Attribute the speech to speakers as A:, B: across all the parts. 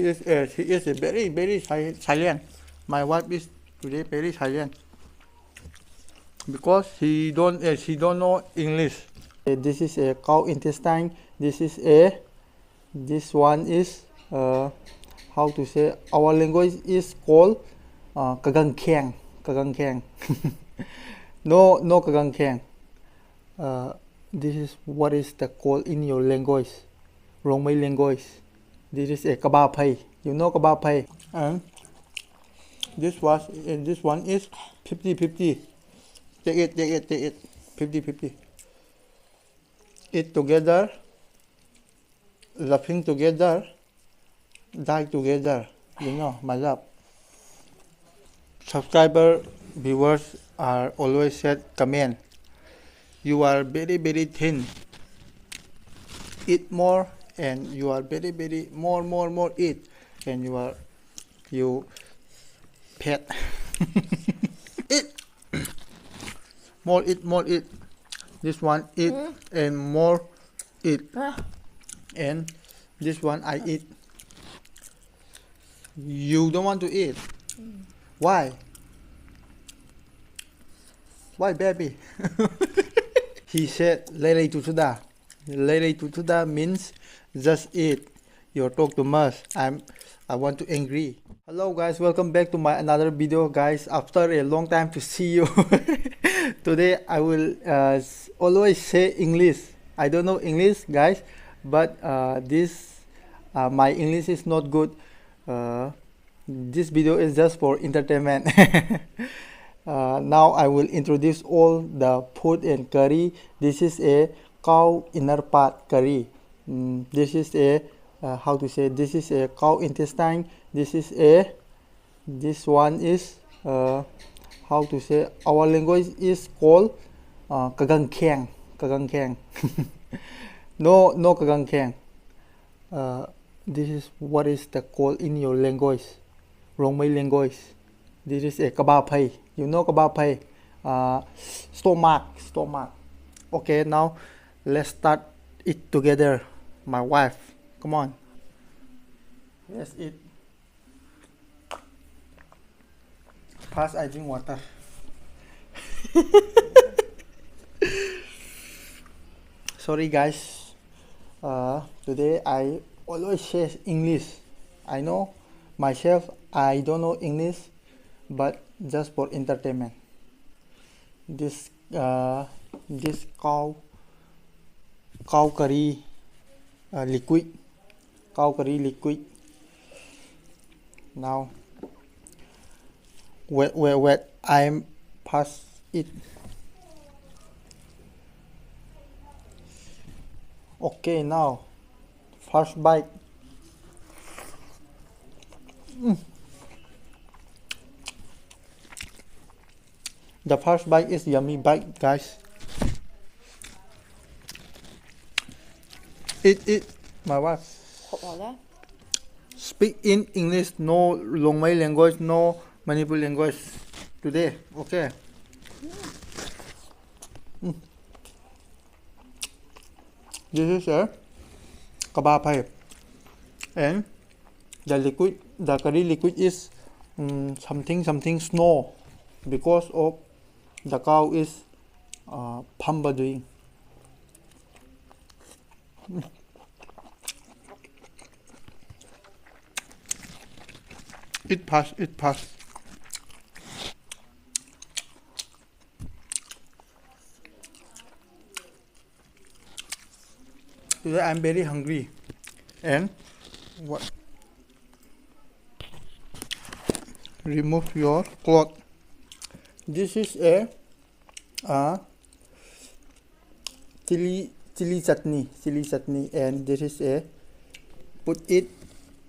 A: is very silent. My wife is today very silent because she don't know English. This is a cow intestine. This one is how to say, our language is called kagangkeng. No kagangkeng. This is what is the called in your language, Rongmei language. This is a kabapai. You know kabapai. And this one is 50-50. Take it. 50-50. Eat together, laughing together, die together. You know, my love. Subscriber viewers are always said comment. You are very thin. Eat more, and you are very more eat, and you fat. Eat more eat. This one eat and more eat, and this one I eat. You don't want to eat. Why, baby? He said lele tutuda. Lele tutuda means just eat. You talk too much. I want to angry. Hello guys, welcome back to my another video guys. After a long time to see you. Today I will always say English. I don't know English guys, but my English is not good. This video is just for entertainment. Now I will introduce all the food and curry. This is a cow inner part curry. This is a how to say, this is a cow intestine. This one is how to say, our language is called kagangkeng. No kagangkeng. This is what is the called in your language, Rongmei language. This is a kabapai. You know kabapai, stomach. Okay, now let's start it together. My wife, come on. Let's eat. First, I drink water. Sorry guys. Today I always say English. I know myself, I don't know English, but just for entertainment. This cow curry liquid. Cow curry liquid. Now wait, I'm pass it. Okay, now first bite. The first bite is yummy bite guys. Eat, my wife. Speak in English, no Rongmei language, no Manipur language today. Okay. This is a kabapai, and the curry liquid is something snow, because of the cow is PANGBA doing. It pass. Today I'm very hungry, and what? Remove your cloth. This is a chili chutney, and this is a put it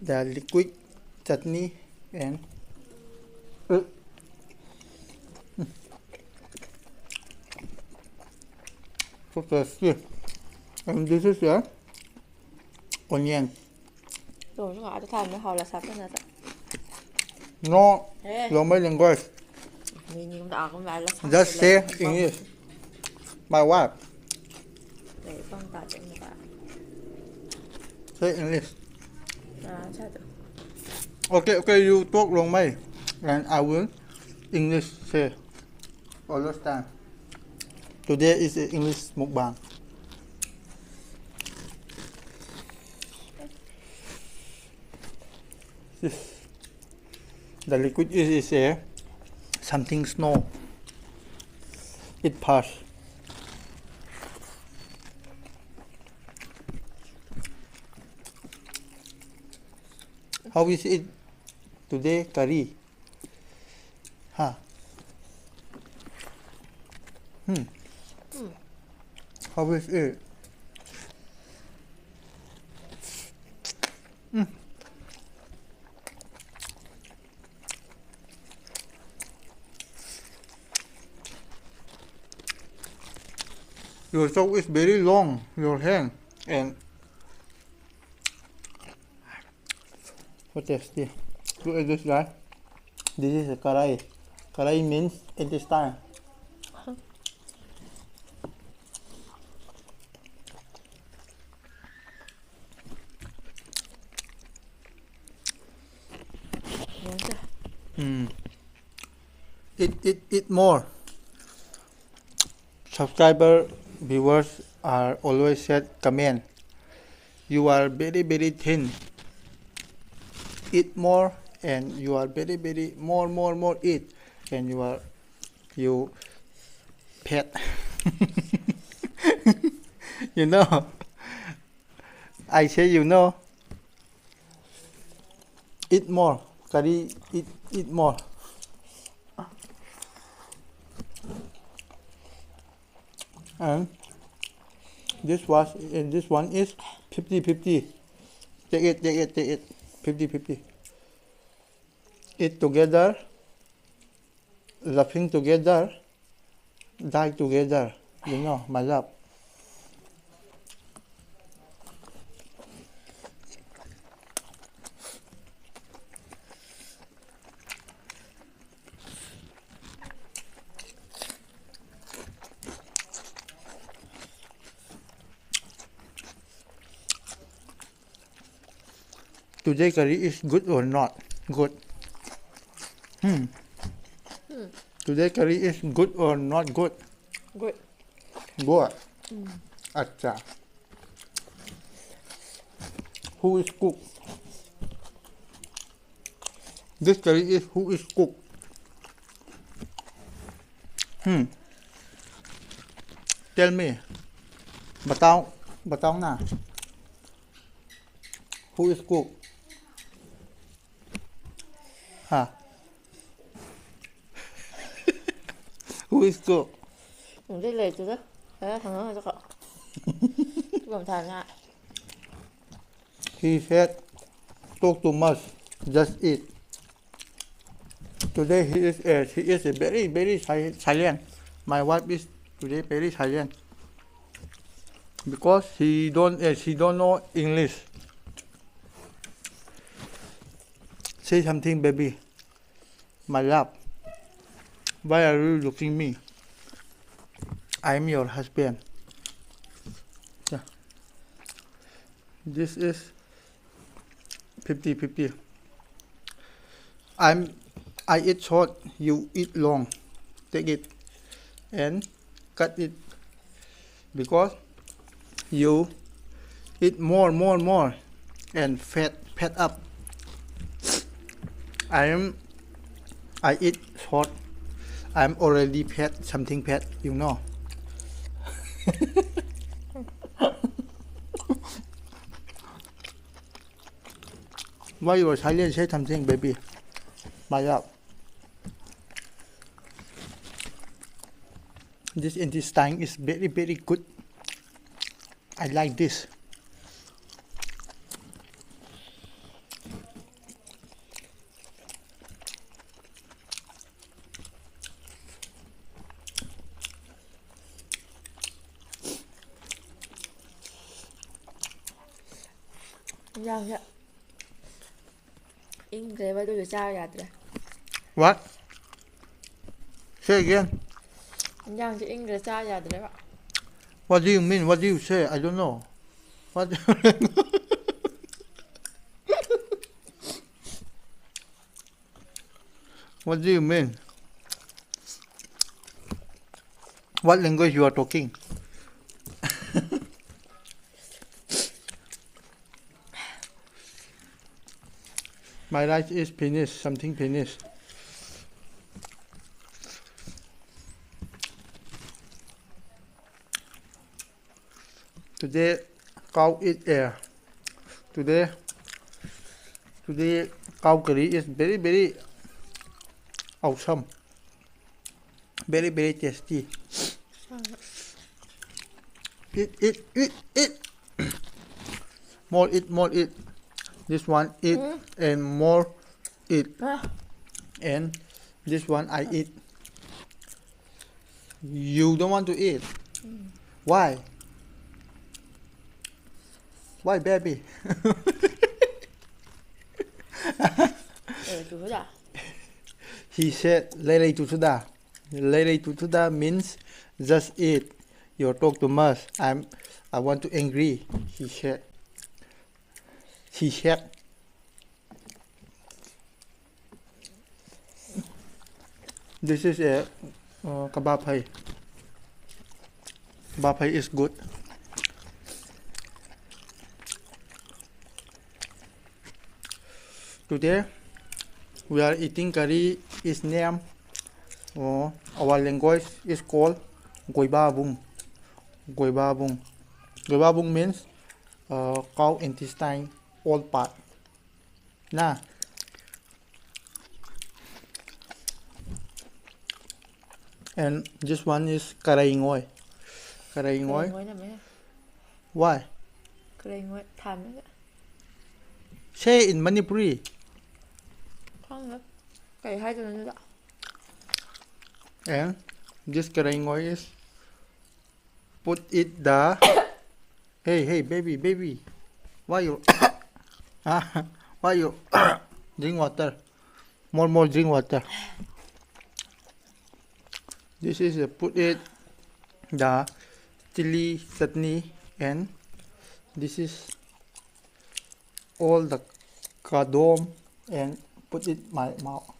A: the liquid chutney, and so tasty. And this is a onion. No Rongmei language. Just say English. My wife. Say English. Okay, okay, you talk Rongmei, and I will English say all the time. Today is a English mukbang. The liquid is a something snow. It pass. How is it today, curry? Huh? How is it? Your sock is very long, your hand, and what is this? Look at this guy. This is a karai. Karai means intestine. Eat more. Subscriber viewers are always said comment. You are very very thin. Eat more, and you are very very more eat, and you pet. You know. I say you know. Eat more. Curry. Eat more. And this one is 50-50. Take it. 50-50. Eat together, laughing together, die together. You know, my love. Today curry is good or not? Good. Today curry is good or not good?
B: Good.
A: Good. Acha. Who is cook? This curry is who is cook? Tell me. बताओ ना. Who is cook? Huh? Who is cook?
B: Đừng đi lề từ đó. Thế thằng nó cho cậu. Cầm thằng ạ.
A: He said, talk too much, just eat. Today he is a very very silent. My wife is today very silent because she don't know English. Say something, baby. My love. Why are you looking me? I am your husband. Yeah. This is 50-50. I eat short, you eat long. Take it and cut it because you eat more and fat up. I eat short. I'm already fat, something fat, you know. Why you are silent? Say something, baby. My love. This intestine is very very good. I like this.
B: Giang ạ. In cái với tôi được sao vậy đấy.
A: What? Say again.
B: Giang chị in cái sao vậy đấy ạ.
A: What do you mean? What do you say? I don't know. What? What do you mean? What language you are talking? My rice is finished, something finished. Today, cow eat air. Today, cow curry is very awesome. Very tasty. Eat. More eat. This one eat and more eat. And this one I eat. You don't want to eat. Why? Why, baby? He said, "Lele tutuda." Lele tutuda means just eat. You talk too much. I want to angry. He said. This is a kebab hai. Kebab hai is good. Today we are eating curry. Its name, our language is called goibabung. Goibabung means cow intestine, all part. Nah. And this one is karaingoi. Why? Say in Manipuri. And this karaingoi is put it the hey baby, why you why you drink water, more drink water. This is put it the chili chutney, and this is all the kadom, and put it my mouth.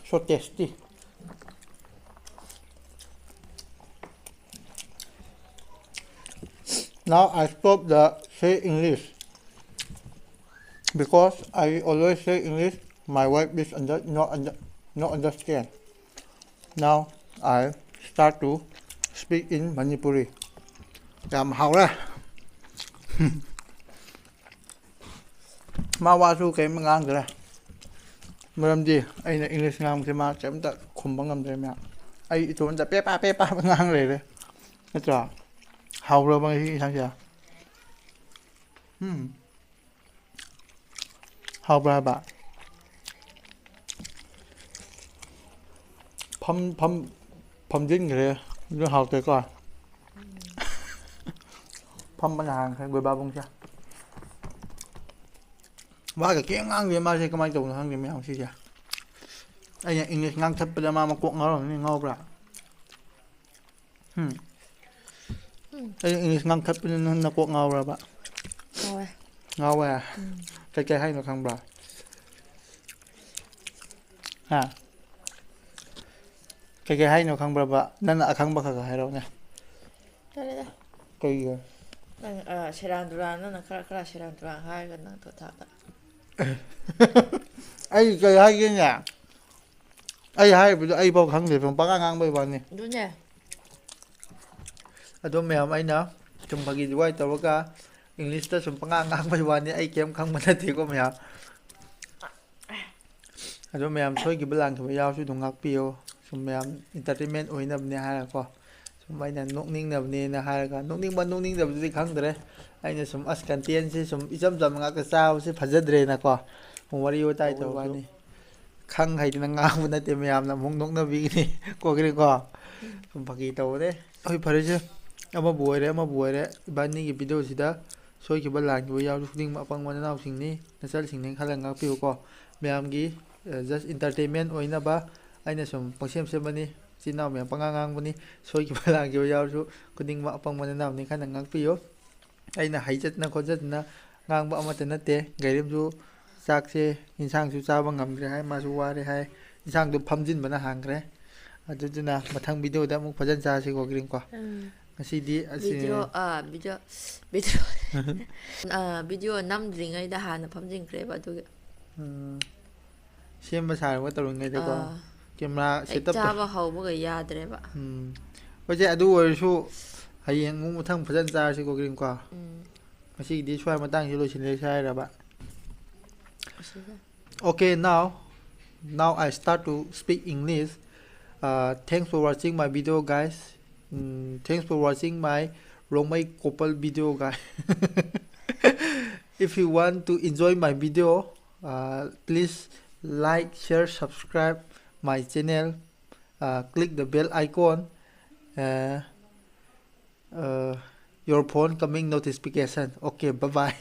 A: So tasty. Now I stop the say English because I always say English. My wife is not understand. Now I start to speak in Manipuri. Làm hậu ra. Ma wa su cái mà ngang rồi. Mượn gì? Anh là English ngang thì mà chém ta không bằng ngầm rồi mẹ. Anh chỗ ta pe pa ngang rồi đấy. Nó chả. Hậu rồi bằng cái thằng gì? Hậu ra bà. Phâm dính rồi. Nó hậu tới coi. Phâm bán hàng hay 13 bông cha. Và cái kia ngang gì mà sẽ có mấy tụng hàng gì mấy học chứ. Anh English ngang thấp bây mà cuộn nó rồi ngâu ra. Anh English ngang thấp nó cuộn ngâu ra bạn. Ngâu à. Cái hay nó không bà. Ha. Cái hay nó không bà bạn. Nên là không bà khởi hay đâu nha.
B: Đây.
A: Cái gì?
B: Seranduran kara seranduran hai kan nang thot tha.
A: Ai cái hay cái nhà. Ai hay bây giờ ai bao khăn thì phòng bác ngang bây giờ này.
B: Đúng nhỉ.
A: Ato mèo ai nào. Chúng bagi dua tàu ka English ta chúng ngang bây giờ này ai kem khăn mà thì có mèo. Ato mèo SOIKHIBA LAANKHIBA YAORASU NGAAKPIO. Chúng mèo entertainment oi nằm nè hay là co. Chúng này nông ninh nằm nè là hay là nông ninh nằm gì khăn đấy. Anh sum as content si sum isam ngak ka sao si phajadre na ko wari yo tai to wani khang hai na nga mun na te myam na mung nok na bi ni ko gre ko sum phagi to de oi phare je ama buai re bani gi video sida SOIKHIBA LAANKHIBA YAORASU KHUDINGMAK APANGBA NAW sing ni nasal sing ning khala ngak pi ko myam gi just entertainment oinaba aina sum pangsem semani chinaw me pangangang bani soikiba langyo yawarsu khudingma apangma naw ni khana ngakpiyo aina haijatna khojatna ngangba amata nate gairimju chakse insangsu chaba ngamgre hai masu ware hai insangdu phamjin bana hangre aduduna mathang video da mu phajan chase ko green ko ngasi
B: video namdringai da hana phamjingkre ba du
A: semba sarwa tarungai de ko camera setup
B: chaba hawba ga yadre ba
A: hoje adu oisu hayeng mu muthang phajan chase ko green ko ngasi di swai matang hilo sinle sai ra ba okay now I start to speak English. Thanks for watching my video, guys. Thanks for watching my Rongmei couple video, guys. If you want to enjoy my video, please like, share, subscribe my channel. Click the bell icon. Your phone coming notification. Okay, bye bye.